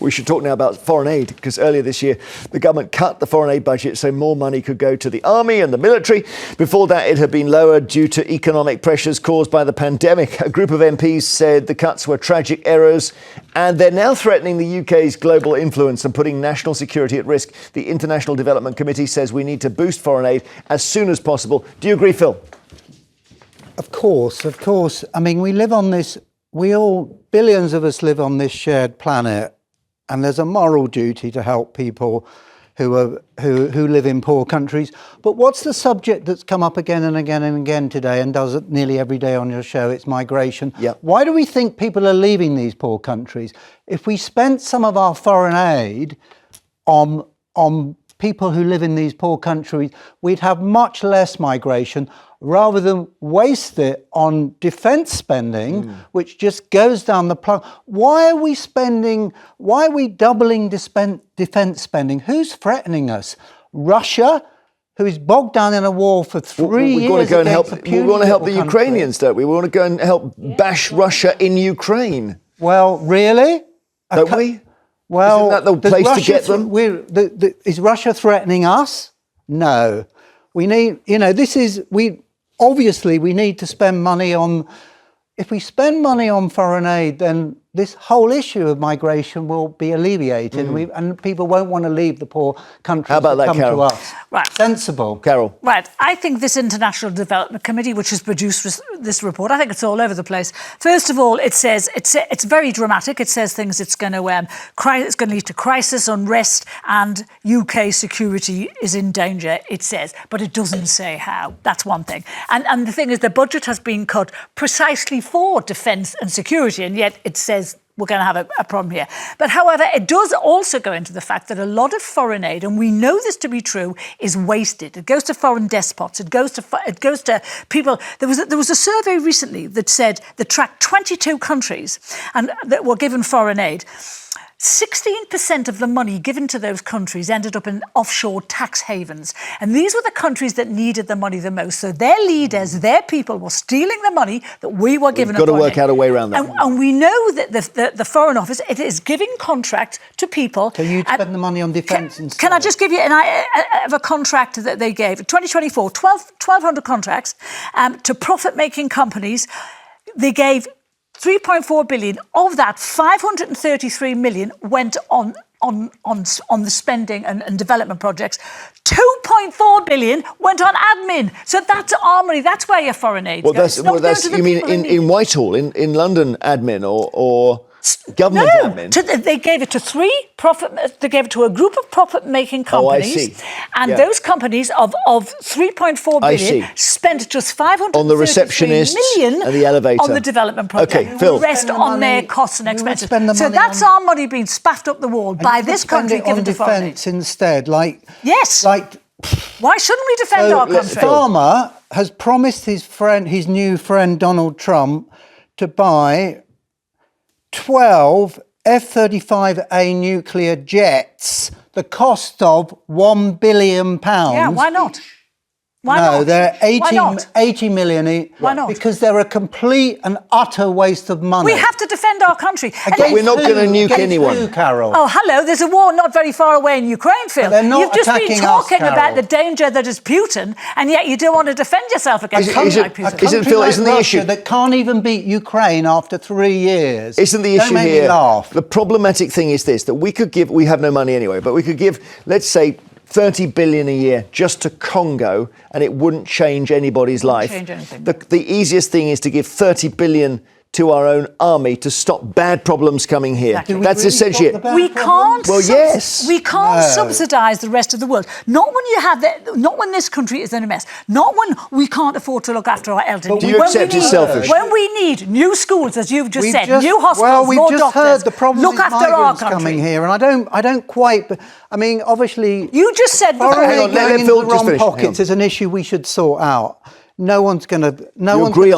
We should talk now about foreign aid, because earlier this year, the government cut the foreign aid budget so more money could go to the army and the military. Before that, it had been lowered due to economic pressures caused by the pandemic. A group of MPs said the cuts were tragic errors, and they're now threatening the UK's global influence and putting national security at risk. The International Development Committee says we need to boost foreign aid as soon as possible. Do you agree, Phil? Of course. I mean, we live on this, billions of us live on this shared planet, and there's a moral duty to help people who live in poor countries. But what's the subject that's come up again and again and again today and does it nearly every day on your show? It's migration. Yep. Why do we think people are leaving these poor countries? If we spent some of our foreign aid on people who live in these poor countries, we'd have much less migration, rather than waste it on defence spending, which just goes down the plug. Why are we doubling defence spending? Who's threatening us? Russia, who is bogged down in a war for 3 years. We want to help the Ukrainians, don't we? We want to go and help bash Russia in Ukraine. Well, really? Don't we? Well, isn't that the place to get them? Is Russia threatening us? No. We need, obviously, we need to spend money on. If we spend money on foreign aid, then this whole issue of migration will be alleviated, and people won't want to leave the poor countries. How about that, come Carole? to us. Right. Sensible. Carole. Right. I think this International Development Committee, which has produced this report, I think it's all over the place. First of all, it says it's very dramatic. It says things it's going to lead to crisis, unrest, and UK security is in danger. It says, but it doesn't say how. That's one thing. And the thing is, the budget has been cut precisely for defence and security, and yet it says we're going to have a problem here. But however, it does also go into the fact that a lot of foreign aid, and we know this to be true, is wasted. It goes to foreign despots. It goes to people. There was a survey recently that tracked 22 countries and that were given foreign aid. 16% of the money given to those countries ended up in offshore tax havens. And these were the countries that needed the money the most. So their leaders, their people were stealing the money that we were given. We've got to work out a way around that. And we know that the Foreign Office, it is giving contract to people. So you spend the money on defence instead. Can I just give you a contract that they gave? In 2024, 1,200 contracts to profit-making companies. They gave 3.4 billion. Of that, 533 million went on the spending and development projects. 2.4 billion went on admin. So that's our money. That's where your foreign aid goes. You mean in Whitehall, in London admin or government admin? They gave it to They gave it to a group of profit-making companies. Oh, I see. And those companies of 3.4 billion spent just 533 on the receptionists million and the elevator on the development project. Okay, Phil. The rest on their costs and expenses. So that's our money being spaffed up the wall by this country given to foreign aid. Defence instead, yes. Why shouldn't we defend our country? Obama has promised his new friend Donald Trump to buy 12 F-35A nuclear jets, the cost of £1 billion. Yeah, why not? Why no, not? they're 80 million each. Why not? Because they're a complete and utter waste of money. We have to defend our country. We're not going to nuke anyone. Who, Carole? Oh, hello, there's a war not very far away in Ukraine, Phil. You've just been talking about the danger that is Putin, and yet you don't want to defend yourself against a country like Putin. Isn't the issue that can't even beat Ukraine after 3 years? Isn't the issue here? The problematic thing is this, that we have no money anyway, but we could give, let's say, 30 billion a year just to Congo, and it wouldn't change anybody's life. Change anything. The easiest thing is to give 30 billion to our own army to stop bad problems coming here. Exactly. That's essentially it. We can't. Well, yes. We can't subsidise the rest of the world. Not when this country is in a mess. Not when we can't afford to look after our elderly. Do you accept it's selfish? When we need new schools, as you've just said, new hospitals, well, more doctors. We've just heard the problem look with after our country. coming here, and I don't quite. I mean, obviously, you just said foreign aid going into the wrong pockets is an issue we should sort out. No one's going to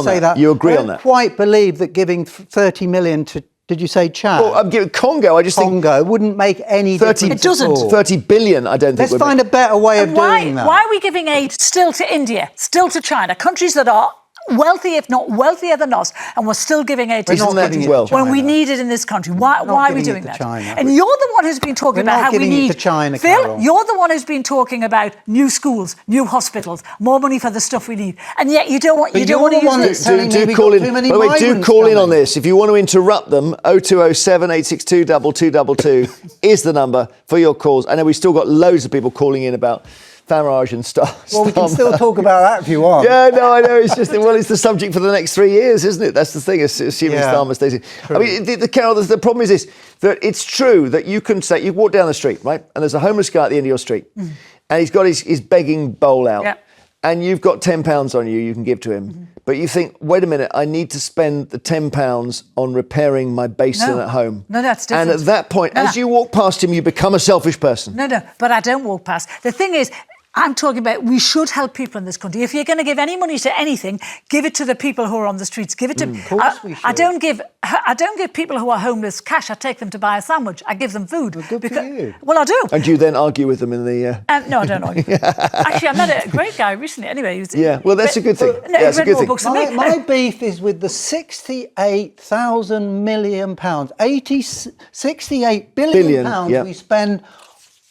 say that. You agree on that? I don't quite believe that giving 30 million to, did you say Chad? Well, I'm giving Congo. I just think Congo wouldn't make any difference. It doesn't. 30 billion, I don't think. Let's find a better way of doing that. Why are we giving aid still to India, still to China, countries that are wealthy, if not wealthier than us, and we're still giving aid to Isn't that countries well? when we need it in this country. Why are we giving it doing to that? China. And you're the one who's been talking We're about not how we giving it need... to China, Phil, Carole. you're the one who's been talking about new schools, new hospitals, more money for the stuff we need, and yet you don't want to use it. telling me we've call got in. too many By the way, do migrants call in coming. on this. If you want to interrupt them, 0207 862 2222 is the number for your calls. I know we've still got loads of people calling in about Farage and stuff. Well, we can still talk about that if you want. Yeah, no, I know. It's just, well, it's the subject for the next 3 years, isn't it? That's the thing, assuming Starmer stays in. I mean, Carole, the problem is this, that it's true that you can say, you walk down the street, right? And there's a homeless guy at the end of your street. And he's got his begging bowl out. Yeah. And you've got £10 on you can give to him. But you think, wait a minute, I need to spend the £10 on repairing my basin at home. No, that's different. And at that point, as you walk past him, you become a selfish person. No, but I don't walk past. The thing is, I'm talking about we should help people in this country. If you're going to give any money to anything, give it to the people who are on the streets. Give it to. Of course we should. I don't give people who are homeless cash. I take them to buy a sandwich. I give them food. Well, good for you. Well, I do. And you then argue with them in the... No, I don't argue. Actually, I met a great guy recently. Anyway, well, that's a good thing. No, That's he a read good more thing. books than me. My beef is with the £68,000 million, 68 billion pounds we spend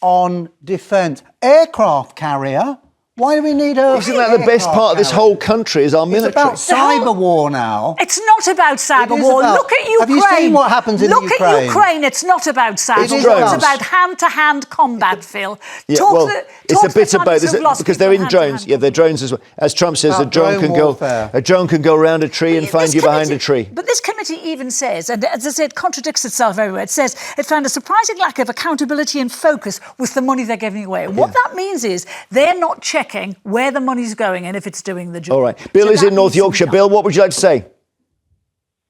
on defence. Aircraft carrier. Why do we need a... Isn't that the best part of this whole country is our military? It's about cyber war now. It's not about cyber It is war. about- Look at Ukraine. Have you seen what happens in Look Ukraine? at Ukraine. It's not about cyber It's war. drones. It's about hand-to-hand combat, Phil. Yeah, Talk well, to it's the a bit of both, families isn't who've it? lost Because people they're in hand-to-hand drones. Yeah, they're drones as well. As Trump says, a About drone drone warfare. can go around a tree and find This you behind a committee- tree. But this committee even says, and as I said, it contradicts itself everywhere. It says it found a surprising lack of accountability and focus with the money they're giving away. And what that means is they're not checking where the money's going and if it's doing the job. All right. Bill is that in North needs to be Yorkshire. done. Bill, what would you like to say?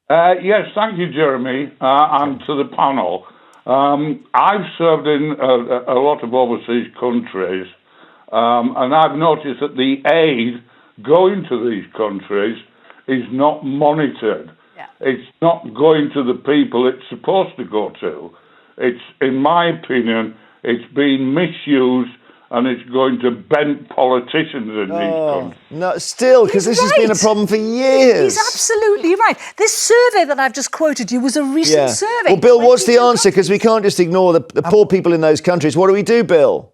Yes, thank you, Jeremy, and to the panel. I've served in a lot of overseas countries, and I've noticed that the aid going to these countries is not monitored. Yeah. It's not going to the people it's supposed to go to. It's, in my opinion, it's being misused, and it's going to bent politicians in these countries. No, still, because this has been a problem for years. He's absolutely right. This survey that I've just quoted you was a recent survey. Well, Bill, what's the 22 answer? Because we can't just ignore the poor people in those countries. What do we do, Bill?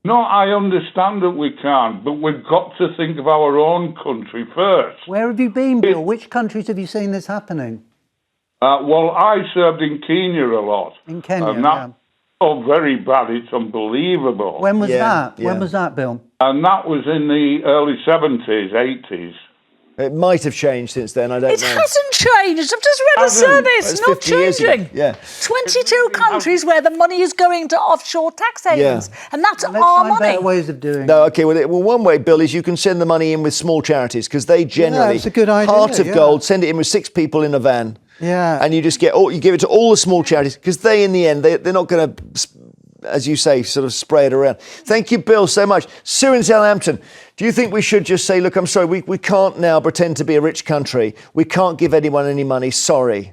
No, I understand that we can't, but we've got to think of our own country first. Where have you been, Bill? Which countries have you seen this happening? Well, I served in Kenya a lot. In Kenya, and that's so very bad, it's unbelievable. When was that? yeah. When was that, Bill? And that was in the early 70s, 80s. It might have changed since then. I don't It know. hasn't changed. I've just read a Hasn't. survey. It's It's not 50 years ago. changing. Yeah. 22 countries where the money is going to offshore tax havens. And that's Let's our find money. better ways of doing it. No, okay. Well, one way, Bill, is you can send the money in with small charities because they generally, it's a good idea, Heart of yeah. Gold, send it in with 6 people in a van. Yeah. And you just you give it to all the small charities because they, in the end, they're not going to, as you say, sort of spray it around. Thank you, Bill, so much. Sue in Southampton, do you think we should just say, look, I'm sorry, we can't now pretend to be a rich country. We can't give anyone any money. Sorry.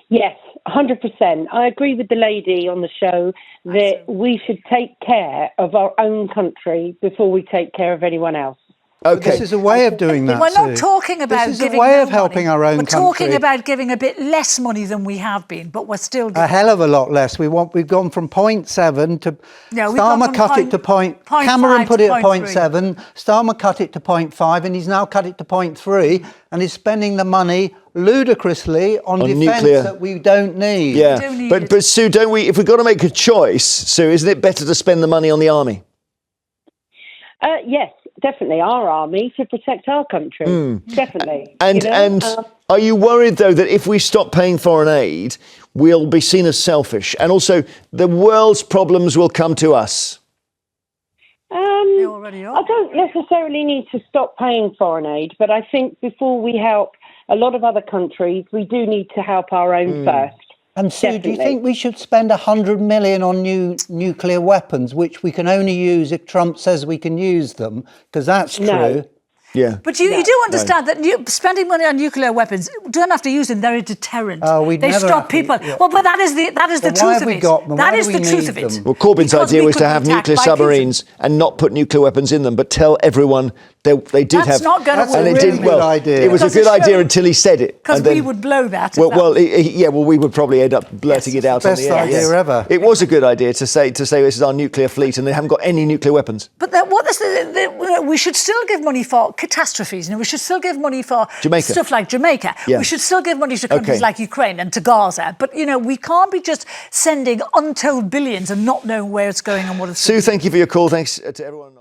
Yes, 100%. I agree with the lady on the show that we should take care of our own country before we take care of anyone else. Okay. This is a way of doing that. We're not Sue. talking about This is giving a way no of helping money. our own We're country. talking about giving a bit less money than we have been, but we're still giving. A hell of a lot less. We've gone from 0.7 to No, we've gone Starmer from cut it to point. 0.5 Cameron put to it at 0.3. 0.7. Starmer cut it to 0.5, and he's now cut it to 0.3, and he's spending the money ludicrously on defence nuclear. that we don't need. Yeah. do need But it. Sue, don't we? If we've got to make a choice, Sue, isn't it better to spend the money on the army? Yes, definitely our army to protect our country. Definitely. And are you worried, though, that if we stop paying foreign aid, we'll be seen as selfish? And also, the world's problems will come to us? They already are. I don't necessarily need to stop paying foreign aid, but I think before we help a lot of other countries, we do need to help our own first. And Sue, do you Definitely. think we should spend 100 million on new nuclear weapons, which we can only use if Trump says we can use them? Because that's true. No. Yeah. But you do understand that spending money on nuclear weapons, don't have to use them. They're a deterrent. They stop people. Yeah. Well, but that is the truth of it. That is the truth of it. Well, Corbyn's Because idea we was could to be have attacked nuclear by submarines and not put nuclear weapons in them, but tell everyone they did That's have. not going to work. And it That's a didn't. really good Well, idea. it was a Because good idea until he said it. Because and then- we would blow that. Well, we would probably end up blurting it out on the Best air. idea yes. ever. It was a good idea to say this is our nuclear fleet, and they haven't got any nuclear weapons. But we should still give money for catastrophes. We should still give money for Jamaica. stuff like Jamaica. Yeah. We should still give money to countries Okay. like Ukraine and to Gaza. But, we can't be just sending untold billions and not knowing where it's going and what it's Sue, thank you for your call. Thanks to everyone.